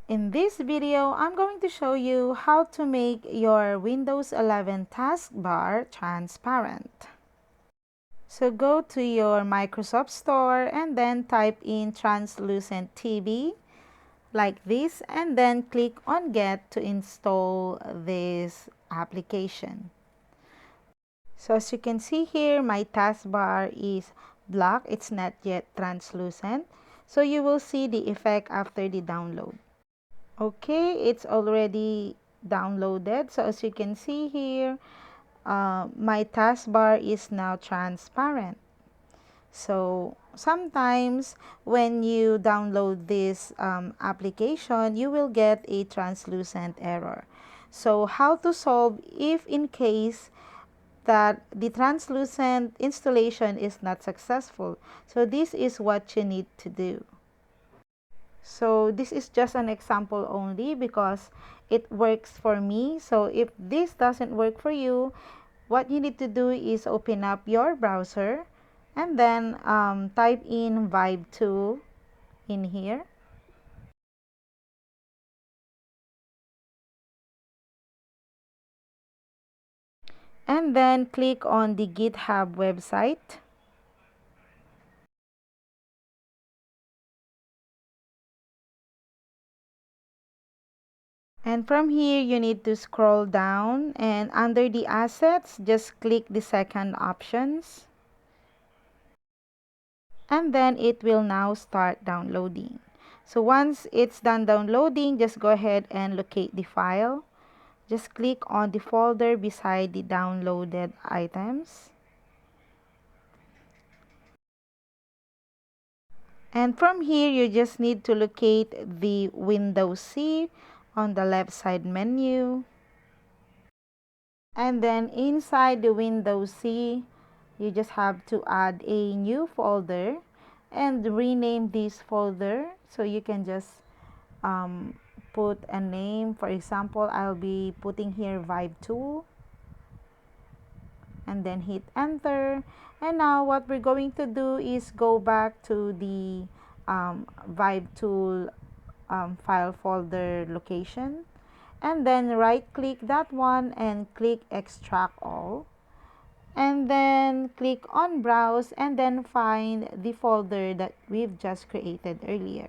In this video, I'm going to show you how to make your Windows 11 taskbar transparent. So go to your Microsoft Store and then type in translucent TV like this, and then click on Get to install this application. So as you can see here, my taskbar is black. It's not yet translucent. So you will see the effect after the download. Okay, it's already downloaded. So as you can see here, my taskbar is now transparent. So sometimes when you download this application, you will get a translucent error. So how to solve if in case that the translucent installation is not successful? So this is what you need to do. So this is just an example only because it works for me. So if this doesn't work for you, what you need to do is open up your browser and then type in Vibe tool in here. And then click on the GitHub website. And from here, you need to scroll down, and under the assets, just click the second options. And then it will now start downloading. So once it's done downloading, just go ahead and locate the file. Just click on the folder beside the downloaded items. And from here, you just need to locate the Windows C on the left side menu. And then inside the Windows C, you just have to add a new folder and rename this folder. So you can just put a name. For example, I'll be putting here Vibe Tool. And then hit enter. And now what we're going to do is go back to the Vibe Tool file folder location, and then right click that one and click extract all, and then click on browse and then find the folder that we've just created earlier,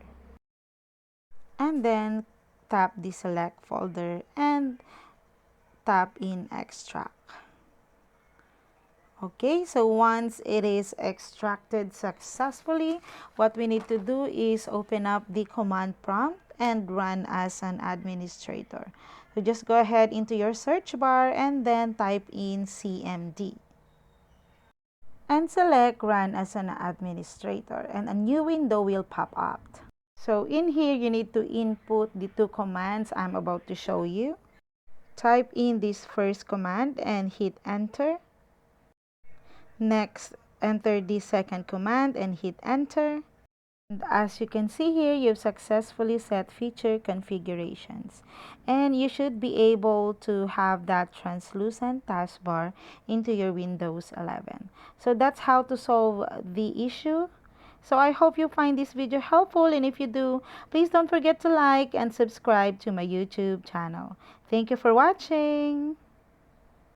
and then tap the select folder and tap in extract. Okay, so once it is extracted successfully, what we need to do is open up the command prompt and run as an administrator. So just go ahead into your search bar and then type in CMD. And select run as an administrator, and a new window will pop up. So in here, you need to input the two commands I'm about to show you. Type in this first command and hit enter. Next, enter the second command and hit enter. And as you can see here, you've successfully set feature configurations. And you should be able to have that translucent taskbar into your Windows 11. So that's how to solve the issue. So I hope you find this video helpful, and if you do, please don't forget to like and subscribe to my YouTube channel. Thank you for watching.